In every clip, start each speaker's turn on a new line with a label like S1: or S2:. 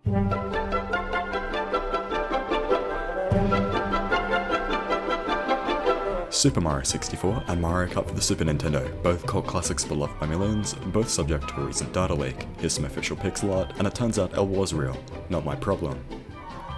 S1: Super Mario 64 and Mario Kart for the Super Nintendo, both cult classics beloved by millions, both subject to a recent data leak. Here's some official pixel art, and it turns out L was real. Not my problem.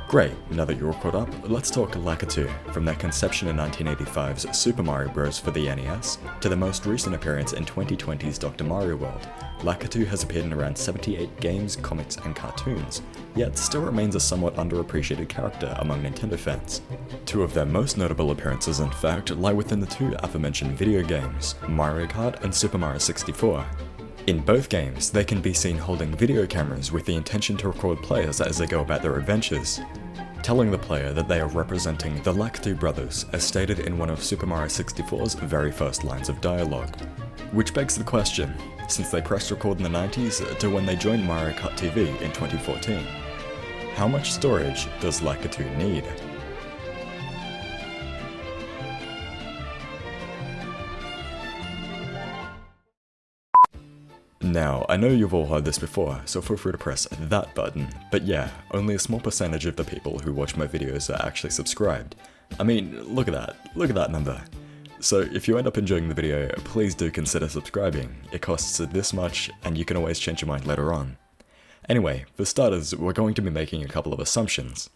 S1: Great, now that you're all caught up, let's talk Lakitu, from their conception in 1985's Super Mario Bros. For the NES, to the most recent appearance in 2020's Dr. Mario World. Lakitu has appeared in around 78 games, comics, and cartoons, yet still remains a somewhat underappreciated character among Nintendo fans. Two of their most notable appearances, in fact, lie within the two aforementioned video games, Mario Kart and Super Mario 64. In both games, they can be seen holding video cameras with the intention to record players as they go about their adventures, telling the player that they are representing the Lakitu brothers, as stated in one of Super Mario 64's very first lines of dialogue. Which begs the question, since they pressed record in the 90s to when they joined Mario Kart TV in 2014, how much storage does Lakitu need? Now, I know you've all heard this before, so feel free to press that button, but yeah, only a small percentage of the people who watch my videos are actually subscribed. I mean, look at that number. So if you end up enjoying the video, please do consider subscribing. It costs this much, and you can always change your mind later on. Anyway, for starters, we're going to be making a couple of assumptions.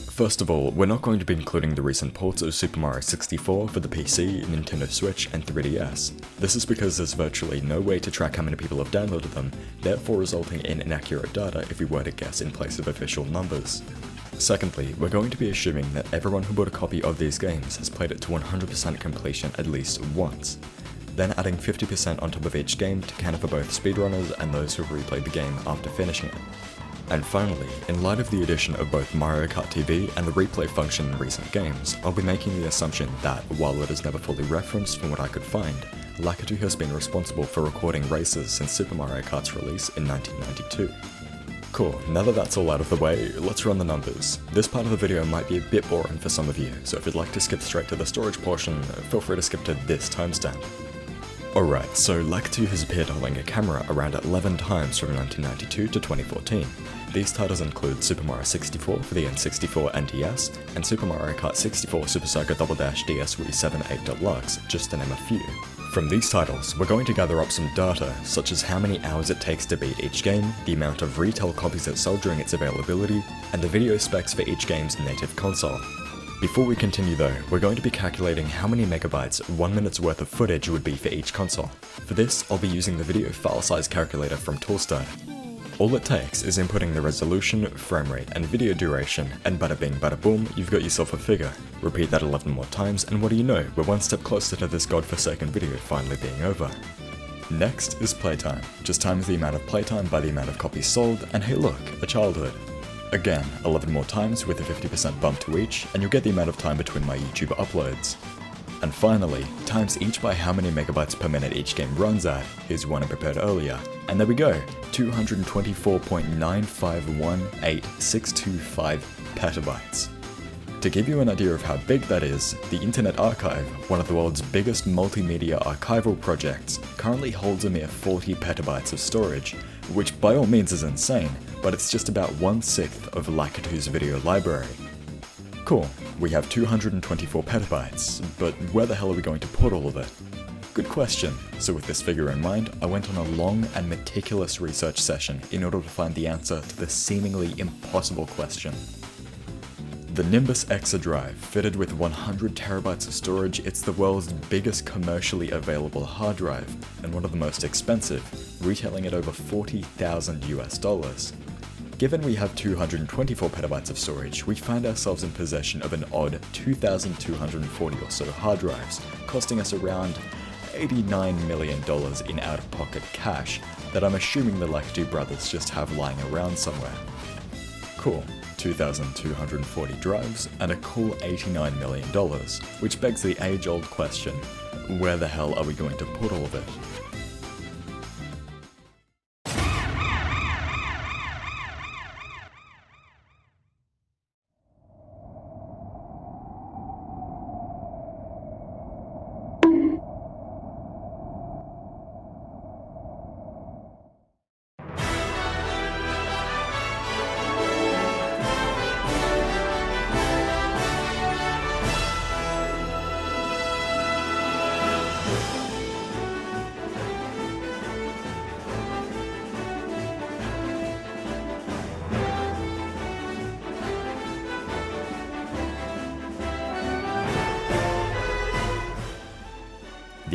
S1: First of all, we're not going to be including the recent ports of Super Mario 64 for the PC, Nintendo Switch, and 3DS. This is because there's virtually no way to track how many people have downloaded them, therefore resulting in inaccurate data if we were to guess in place of official numbers. Secondly, we're going to be assuming that everyone who bought a copy of these games has played it to 100% completion at least once, then adding 50% on top of each game to cater for both speedrunners and those who replayed the game after finishing it. And finally, in light of the addition of both Mario Kart TV and the replay function in recent games, I'll be making the assumption that, while it is never fully referenced from what I could find, Lakitu has been responsible for recording races since Super Mario Kart's release in 1992. Cool, now that that's all out of the way, let's run the numbers. This part of the video might be a bit boring for some of you, so if you'd like to skip straight to the storage portion, feel free to skip to this timestamp. Alright, so Lakitu has appeared holding a camera around 11 times from 1992 to 2014. These titles include Super Mario 64 for the N64 and DS, and Super Mario Kart 64 Super Circuit Double Dash DS Wii 7/8 Deluxe, just to name a few. From these titles, we're going to gather up some data, such as how many hours it takes to beat each game, the amount of retail copies that sold during its availability, and the video specs for each game's native console. Before we continue though, we're going to be calculating how many megabytes 1 minute's worth of footage would be for each console. For this, I'll be using the video file size calculator from Toolstar. All it takes is inputting the resolution, frame rate, and video duration, and bada bing bada boom, you've got yourself a figure. Repeat that 11 more times, and what do you know, we're one step closer to this godforsaken video finally being over. Next is playtime. Just times the amount of playtime by the amount of copies sold, and hey look, a childhood. Again, 11 more times with a 50% bump to each, and you'll get the amount of time between my YouTube uploads. And finally, times each by how many megabytes per minute each game runs at. Here's one I prepared earlier. And there we go, 224.9518625 petabytes. To give you an idea of how big that is, the Internet Archive, one of the world's biggest multimedia archival projects, currently holds a mere 40 petabytes of storage, which by all means is insane, but it's just about 1/6 of Lakitu's video library. Cool, we have 224 petabytes, but where the hell are we going to put all of it? Good question. So with this figure in mind, I went on a long and meticulous research session in order to find the answer to this seemingly impossible question. The Nimbus Exa drive, fitted with 100 terabytes of storage, it's the world's biggest commercially available hard drive, and one of the most expensive, retailing at over $40,000 US. Given we have 224 petabytes of storage, we find ourselves in possession of an odd 2,240 or so hard drives, costing us around $89 million in out-of-pocket cash that I'm assuming the Lakitu brothers just have lying around somewhere. Cool, 2,240 drives and a cool $89 million, which begs the age-old question, where the hell are we going to put all of it?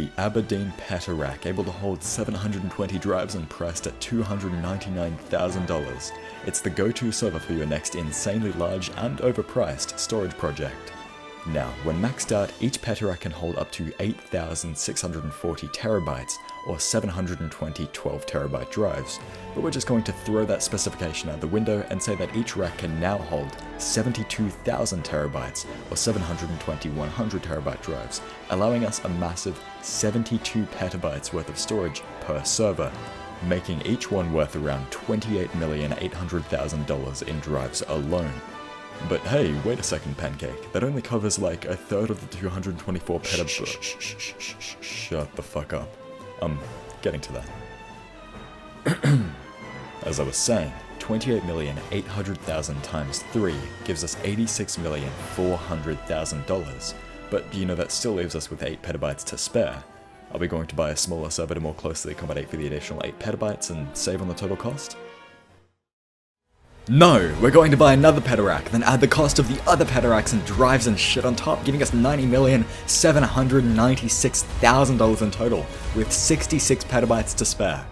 S1: the Aberdeen Peta Rack, able to hold 720 drives and priced at $299,000. It's the go-to server for your next insanely large and overpriced storage project. Now, when maxed out, each Peta Rack can hold up to 8,640 terabytes, or 720 12TB drives, but we're just going to throw that specification out the window and say that each rack can now hold 72,000 terabytes, or 720 100TB drives, allowing us a massive 72 petabytes worth of storage per server, making each one worth around $28,800,000 in drives alone. But hey, wait a second, Pancake, that only covers like a third of the 224 petabytes. Shut the fuck up. I'm getting to that. As I was saying, 28,800,000 times 3 gives us $86,400,000, but you know that still leaves us with 8 petabytes to spare. Are we going to buy a smaller server to more closely accommodate for the additional 8 petabytes and save on the total cost? No, we're going to buy another Peta Rack, then add the cost of the other Peta Racks and drives and shit on top, giving us $90,796,000 in total, with 66 petabytes to spare.